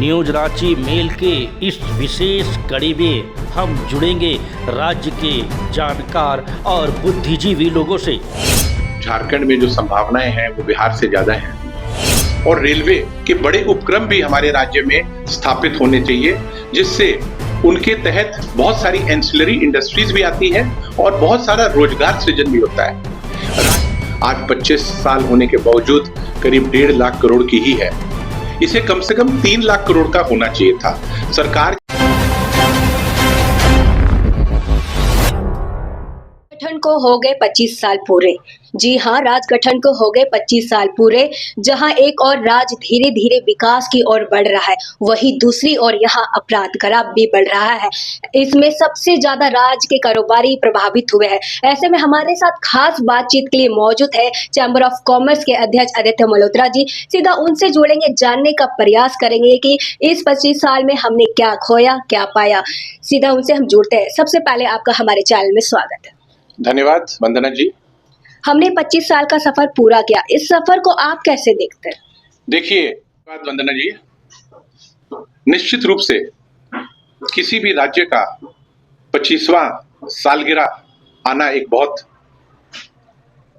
News Ranchi mail के इस विशेष कड़ी में हम जुड़ेंगे राज्य के जानकार और बुद्धिजीवी लोगों से। झारखंड में जो संभावनाएं हैं वो बिहार से ज्यादा हैं और रेलवे के बड़े उपक्रम भी हमारे राज्य में स्थापित होने चाहिए, जिससे उनके तहत बहुत सारी एंसिलरी इंडस्ट्रीज भी आती है और बहुत सारा रोजगार सृजन भी होता है। आज 25 साल होने के बावजूद करीब 1.5 लाख करोड़ की ही है। इसे कम से कम 3 लाख करोड़ का होना चाहिए था। सरकार गठन को हो गए 25 साल पूरे। जी हाँ, राज गठन को हो गए 25 साल पूरे, जहां एक और राज्य धीरे धीरे विकास की ओर बढ़ रहा है, वही दूसरी ओर यहाँ अपराध खराब भी बढ़ रहा है। इसमें सबसे ज्यादा राज्य के कारोबारी प्रभावित हुए हैं। ऐसे में हमारे साथ खास बातचीत के लिए मौजूद है चैम्बर ऑफ कॉमर्स के अध्यक्ष आदित्य मल्होत्रा जी। सीधा उनसे जुड़ेंगे, जानने का प्रयास करेंगे कि इस 25 साल में हमने क्या खोया, क्या पाया। सीधा उनसे हम जुड़ते हैं। सबसे पहले आपका हमारे चैनल में स्वागत है। धन्यवाद वंदना जी। हमने 25 साल का सफर पूरा किया, इस सफर को आप कैसे देखते हैं? देखिए वंदना जी, निश्चित रूप से किसी भी राज्य का 25वां सालगिरह आना एक बहुत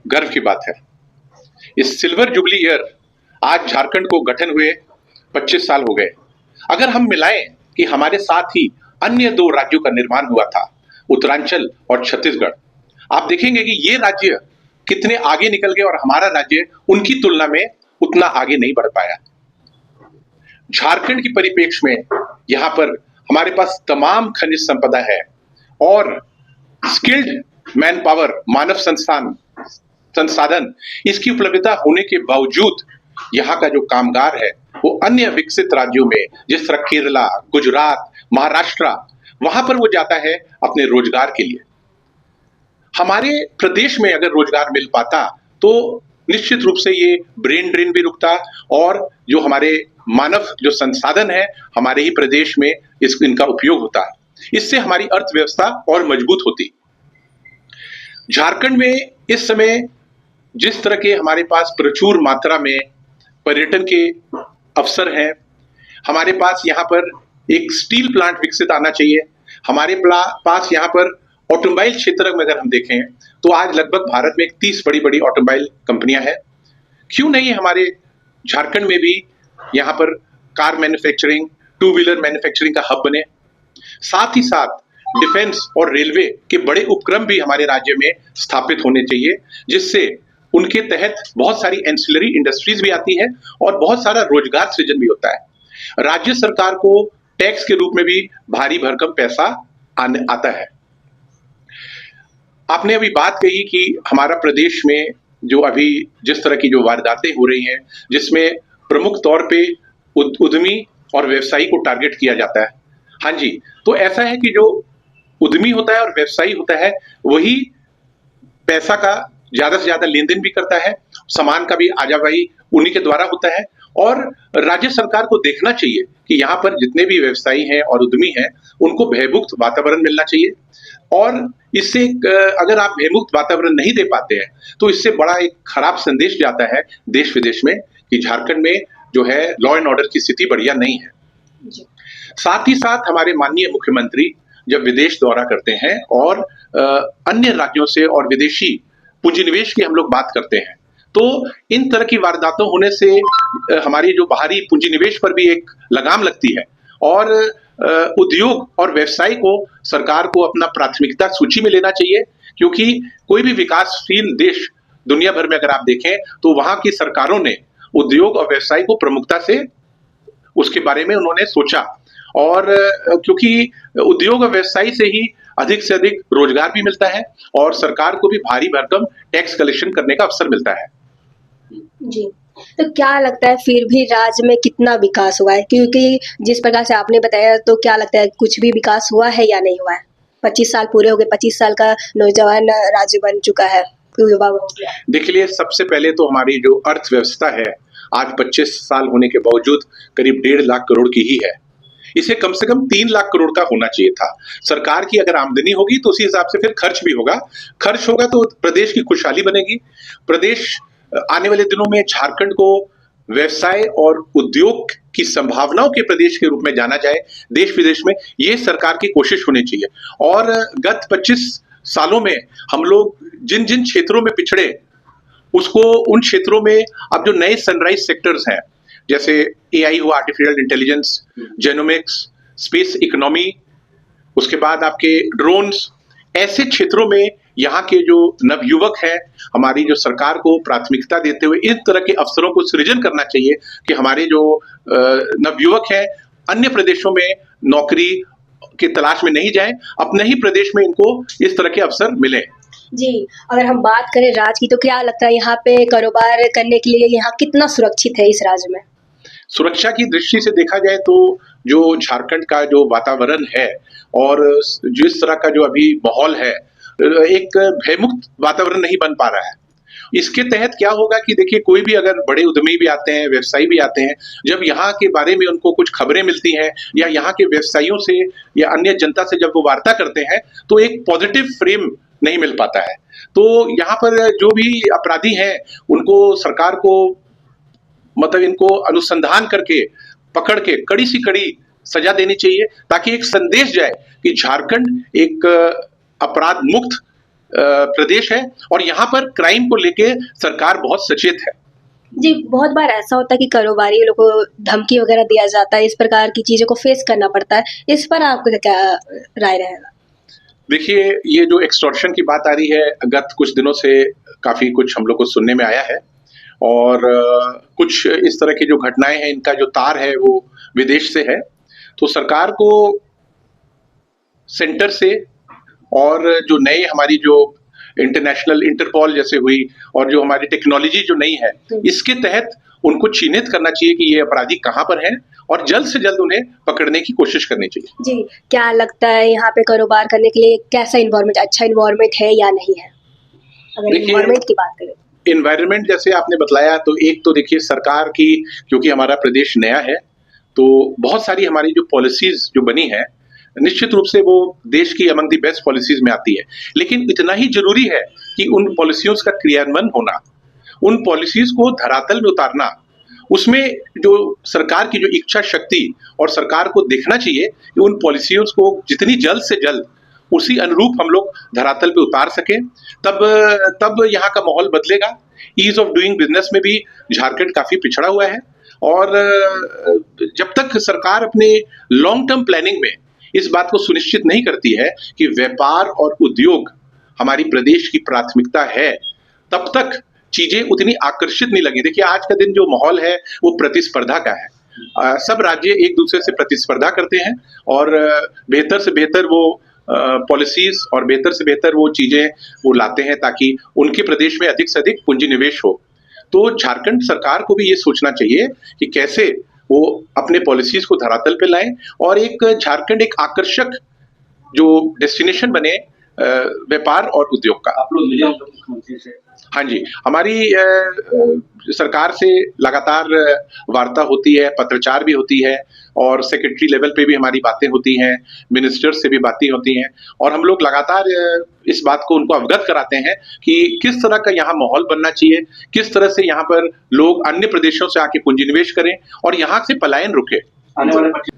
गर्व की बात है। इस सिल्वर जुबली ईयर आज झारखंड को गठन हुए 25 साल हो गए। अगर हम मिलाएं कि हमारे साथ ही अन्य 2 राज्यों का निर्माण हुआ था, उत्तरांचल और छत्तीसगढ़, आप देखेंगे कि ये राज्य कितने आगे निकल गए और हमारा राज्य उनकी तुलना में उतना आगे नहीं बढ़ पाया। झारखंड की परिप्रेक्ष्य में यहाँ पर हमारे पास तमाम खनिज संपदा है और स्किल्ड मैन पावर, मानव संसाधन, इसकी उपलब्धता होने के बावजूद यहाँ का जो कामगार है वो अन्य विकसित राज्यों में, जिस तरह केरला, गुजरात, महाराष्ट्र, वहां पर वो जाता है अपने रोजगार के लिए। हमारे प्रदेश में अगर रोजगार मिल पाता तो निश्चित रूप से ये ब्रेन ड्रेन भी रुकता और जो हमारे मानव जो संसाधन है हमारे ही प्रदेश में इनका उपयोग होता। इससे हमारी अर्थव्यवस्था और मजबूत होती। झारखंड में इस समय जिस तरह के हमारे पास प्रचुर मात्रा में पर्यटन के अवसर हैं, हमारे पास यहाँ पर एक स्टील प्लांट विकसित आना चाहिए। हमारे पास यहाँ पर ऑटोमोबाइल क्षेत्र में अगर हम देखें तो आज लगभग भारत में 30 बड़ी बड़ी ऑटोमोबाइल कंपनियां हैं। क्यों नहीं हमारे झारखंड में भी यहाँ पर कार मैन्युफैक्चरिंग, 2 व्हीलर मैन्युफैक्चरिंग का हब बने। साथ ही साथ डिफेंस और रेलवे के बड़े उपक्रम भी हमारे राज्य में स्थापित होने चाहिए, जिससे उनके तहत बहुत सारी एंसिलरी इंडस्ट्रीज भी आती है और बहुत सारा रोजगार सृजन भी होता है। राज्य सरकार को टैक्स के रूप में भी भारी भरकम पैसा आता है। आपने अभी बात कही कि हमारा प्रदेश में जो अभी जिस तरह की जो वारदातें हो रही हैं, जिसमें प्रमुख तौर पे उद्यमी और व्यवसायी को टारगेट किया जाता है। हाँ जी, तो ऐसा है कि जो उद्यमी होता है और व्यवसायी होता है वही पैसा का ज्यादा से ज्यादा लेन देन भी करता है, सामान का भी आवाजाही उन्हीं के द्वारा होता है। और राज्य सरकार को देखना चाहिए कि यहाँ पर जितने भी व्यवसायी हैं और उद्यमी हैं उनको भयमुक्त वातावरण मिलना चाहिए। और इससे अगर आप भयमुक्त वातावरण नहीं दे पाते हैं तो इससे बड़ा एक खराब संदेश जाता है देश विदेश में कि झारखंड में जो है लॉ एंड ऑर्डर की स्थिति बढ़िया नहीं है। साथ ही साथ हमारे माननीय मुख्यमंत्री जब विदेश दौरा करते हैं और अन्य राज्यों से और विदेशी पूंजी निवेश की हम लोग बात करते हैं, तो इन तरह की वारदातों होने से हमारी जो बाहरी पूंजी निवेश पर भी एक लगाम लगती है और उद्योग और व्यवसाय को सरकार को अपना प्राथमिकता सूची में लेना चाहिए, क्योंकि कोई भी विकासशील देश दुनिया भर में अगर आप देखें तो वहां की सरकारों ने उद्योग और व्यवसाय को प्रमुखता से उसके बारे में उन्होंने सोचा। और क्योंकि उद्योग और व्यवसाय से ही अधिक से अधिक रोजगार भी मिलता है और सरकार को भी भारी भरकम टैक्स कलेक्शन करने का अवसर मिलता है। जी, तो क्या लगता है फिर भी राज्य में कितना विकास हुआ है? क्योंकि जिस प्रकार से आपने बताया, तो क्या लगता है कुछ भी विकास हुआ है या नहीं हुआ है? 25 साल पूरे हो गए, 25 साल का नौजवान राज्य बन चुका है, युवा हो गया। देखिए, सबसे पहले तो हमारी जो अर्थव्यवस्था है आज 25 साल होने के बावजूद करीब 1.5 लाख करोड़ की ही है। इसे कम से कम 3 लाख करोड़ का होना चाहिए था। सरकार की अगर आमदनी होगी तो उसी हिसाब से फिर खर्च भी होगा। खर्च होगा तो प्रदेश की खुशहाली बनेगी। प्रदेश आने वाले दिनों में झारखंड को व्यवसाय और उद्योग की संभावनाओं के प्रदेश के रूप में जाना जाए देश विदेश में, ये सरकार की कोशिश होनी चाहिए। और गत 25 सालों में हम लोग जिन जिन क्षेत्रों में पिछड़े, उसको उन क्षेत्रों में अब जो नए सनराइज सेक्टर्स हैं, जैसे एआई हुआ, artificial intelligence, genomics, space economy, उसके बाद आपके ड्रोन्स, ऐसे क्षेत्रों में यहाँ के जो नवयुवक हैं, हमारी जो सरकार को प्राथमिकता देते हुए इन तरह के अवसरों को सृजन करना चाहिए कि हमारे जो नवयुवक हैं अन्य प्रदेशों में नौकरी की तलाश में नहीं जाएं, अपने ही प्रदेश में इनको इस तरह के अवसर मिले। जी, अगर हम बात करें राज्य की, तो क्या लगता है यहाँ पे कारोबार करने के लिए यहाँ कितना सुरक्षित है इस राज्य में? सुरक्षा की दृष्टि से देखा जाए तो जो झारखंड का जो वातावरण है और जिस तरह का जो अभी माहौल है, एक भयमुक्त वातावरण नहीं बन पा रहा है। इसके तहत क्या होगा कि देखिए, कोई भी अगर बड़े उद्यमी भी आते हैं, व्यवसायी भी आते हैं, जब यहाँ के बारे में उनको कुछ खबरें मिलती हैं या यहाँ के व्यवसायियों से या अन्य जनता से जब वो वार्ता करते हैं, तो एक पॉजिटिव फ्रेम नहीं मिल पाता है। तो यहाँ पर जो भी अपराधी हैं उनको सरकार को मतलब इनको अनुसंधान करके पकड़ के कड़ी सी कड़ी सजा देनी चाहिए, ताकि एक संदेश जाए कि झारखंड एक अपराध मुक्त प्रदेश है और यहाँ पर क्राइम को लेके सरकार बहुत सचेत है। जी, बहुत बार ऐसा होता है कि कारोबारी लोगों को धमकी वगैरह दिया जाता है, इस प्रकार की चीजों को फेस करना पड़ता है, इस पर आपका क्या राय रहेगा? देखिए, ये जो एक्सटॉर्शन की बात आ रही है, गत कुछ दिनों से काफी कुछ हम लोग को सुनने में आया है और कुछ इस तरह की जो घटनाएं हैं, इनका जो तार है वो विदेश से है। तो सरकार को सेंटर से और जो नए हमारी जो इंटरनेशनल इंटरपॉल जैसे हुई और जो हमारी टेक्नोलॉजी जो नई है, इसके तहत उनको चिन्हित करना चाहिए कि ये अपराधी कहाँ पर हैं और जल्द से जल्द उन्हें पकड़ने की कोशिश करनी चाहिए। जी, क्या लगता है यहाँ पे कारोबार करने के लिए कैसा इन्वायरमेंट, अच्छा इन्वायरमेंट है या नहीं है? अगर इन्वायरमेंट की बात करें, इन्वायरमेंट जैसे आपने बतलाया, तो एक तो देखिए सरकार की, क्योंकि हमारा प्रदेश नया है, तो बहुत सारी हमारी जो पॉलिसीज जो बनी है, निश्चित रूप से वो देश की अमंग दी बेस्ट पॉलिसीज में आती है। लेकिन इतना ही जरूरी है कि उन पॉलिसियों का क्रियान्वयन होना, उन पॉलिसीज को धरातल में उतारना, उसमें जो सरकार की जो इच्छा शक्ति और सरकार को देखना चाहिए कि उन पॉलिसियों को जितनी जल्द से जल्द उसी अनुरूप हम लोग धरातल पे उतार सकें, तब यहाँ का माहौल बदलेगा। ईज ऑफ डूइंग बिजनेस में भी झारखंड काफी पिछड़ा हुआ है और जब तक सरकार अपने लॉन्ग टर्म प्लानिंग में इस बात को सुनिश्चित नहीं करती है कि व्यापार और उद्योग हमारी प्रदेश की प्राथमिकता है, तब तक चीजें उतनी आकर्षित नहीं लगी। देखिए, आज का दिन जो माहौल है वो प्रतिस्पर्धा का है। सब राज्य एक दूसरे से प्रतिस्पर्धा करते हैं और बेहतर से बेहतर वो पॉलिसीज और बेहतर से बेहतर वो चीजें वो लाते हैं ताकि उनके प्रदेश में अधिक से अधिक पूंजी निवेश हो। तो झारखंड सरकार को भी ये सोचना चाहिए कि कैसे वो अपने पॉलिसीज को धरातल पे लाएं और एक झारखंड एक आकर्षक जो डेस्टिनेशन बने व्यापार और उद्योग का। आप लोग मिले होंगे मुख्यमंत्री से? हाँ जी, हमारी सरकार से लगातार वार्ता होती है, पत्रचार भी होती है और सेक्रेटरी लेवल पे भी हमारी बातें होती हैं, मिनिस्टर्स से भी बातें होती हैं और हम लोग लगातार इस बात को उनको अवगत कराते हैं कि किस तरह का यहाँ माहौल बनना चाहिए, किस तरह से यहाँ पर लोग अन्य प्रदेशों से आके पूंजी निवेश करें और यहाँ से पलायन रुके। आने वाले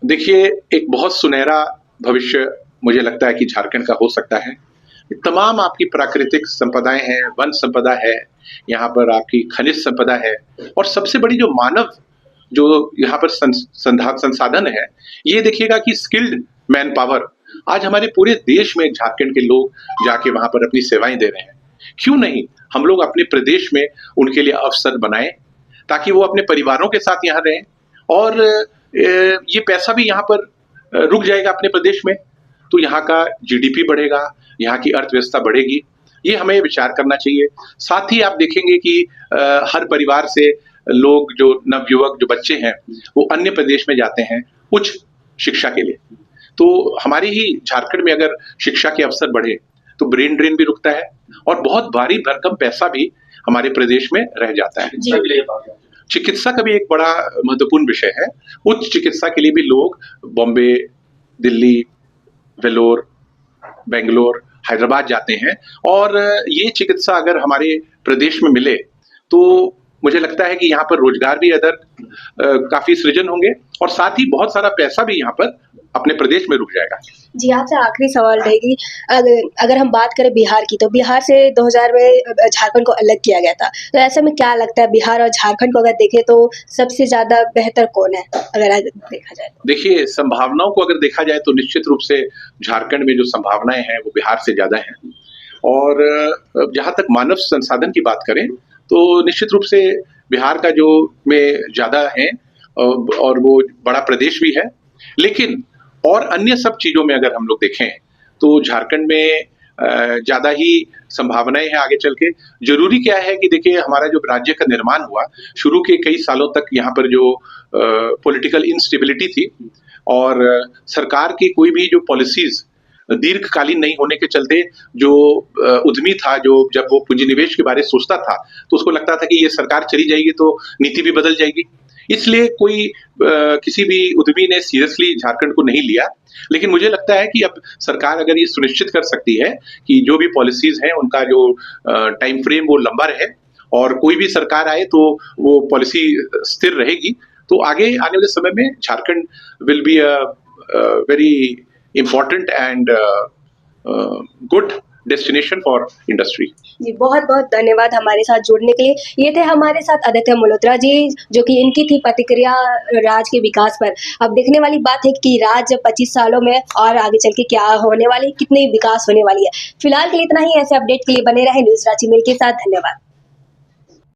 देखिए, एक बहुत सुनहरा भविष्य मुझे लगता है कि झारखंड का हो सकता है। तमाम आपकी प्राकृतिक संपदाएं हैं, वन संपदा है, यहाँ पर आपकी खनिज संपदा है और सबसे बड़ी जो मानव जो यहाँ पर संसाधन है, ये देखिएगा कि स्किल्ड मैन पावर आज हमारे पूरे देश में झारखंड के लोग जाके वहां पर अपनी सेवाएं दे रहे हैं। क्यों नहीं हम लोग अपने प्रदेश में उनके लिए अवसर बनाएं ताकि वो अपने परिवारों के साथ यहाँ रहें और ये पैसा भी यहाँ पर रुक जाएगा अपने प्रदेश में, तो यहाँ का जीडीपी बढ़ेगा, यहाँ की अर्थव्यवस्था बढ़ेगी। ये हमें विचार करना चाहिए। साथ ही आप देखेंगे कि हर परिवार से लोग जो नवयुवक जो बच्चे हैं वो अन्य प्रदेश में जाते हैं उच्च शिक्षा के लिए। तो हमारी ही झारखंड में अगर शिक्षा के अवसर बढ़े तो ब्रेन ड्रेन भी रुकता है और बहुत भारी भरकम पैसा भी हमारे प्रदेश में रह जाता है। चिकित्सा का भी एक बड़ा महत्वपूर्ण विषय है। उच्च चिकित्सा के लिए भी लोग बॉम्बे, दिल्ली, वेलोर, बेंगलोर, हैदराबाद जाते हैं और ये चिकित्सा अगर हमारे प्रदेश में मिले तो मुझे लगता है कि यहाँ पर रोजगार भी काफी सृजन होंगे और साथ ही बहुत सारा पैसा भी यहाँ पर अपने प्रदेश में रुक जाएगा। जी, आपसे आखिरी सवाल रहेगी, अगर हम बात करें बिहार की, तो बिहार से 2000 में झारखंड को अलग किया गया था, तो ऐसे में क्या लगता है बिहार और झारखंड को अगर देखें तो सबसे ज्यादा बेहतर कौन है अगर देखा जाए तो? देखिए, संभावनाओं को अगर देखा जाए तो निश्चित रूप से झारखंड में जो संभावनाएं हैं वो बिहार से ज्यादा हैं और जहां तक मानव संसाधन की बात करें तो निश्चित रूप से बिहार का जो में ज्यादा है और वो बड़ा प्रदेश भी है, लेकिन और अन्य सब चीजों में अगर हम लोग देखें तो झारखंड में ज्यादा ही संभावनाएं हैं आगे चल के। जरूरी क्या है कि देखिए, हमारा जो राज्य का निर्माण हुआ, शुरू के कई सालों तक यहाँ पर जो पॉलिटिकल इंस्टेबिलिटी थी और सरकार की कोई भी जो पॉलिसीज दीर्घकालीन नहीं होने के चलते जो उद्यमी था, जो जब वो पूंजी निवेश के बारे में सोचता था तो उसको लगता था कि ये सरकार चली जाएगी तो नीति भी बदल जाएगी, इसलिए कोई किसी भी उद्यमी ने सीरियसली झारखंड को नहीं लिया। लेकिन मुझे लगता है कि अब सरकार अगर ये सुनिश्चित कर सकती है कि जो भी पॉलिसीज हैं उनका जो टाइम फ्रेम वो लंबा रहे और कोई भी सरकार आए तो वो पॉलिसी स्थिर रहेगी, तो आगे आने वाले समय में Jharkhand will be a very important and good destination for industry। जी, बहुत बहुत धन्यवाद हमारे साथ जुड़ने के लिए। ये थे हमारे साथ आदित्य मल्होत्रा जी, जो कि इनकी थी प्रतिक्रिया राज्य के विकास पर। अब देखने वाली बात है कि राज्य 25 सालों में और आगे चल के क्या होने वाली, कितने विकास होने वाली है। फिलहाल के लिए इतना ही। ऐसे अपडेट के लिए बने रहे न्यूज रांची मेल के साथ। धन्यवाद।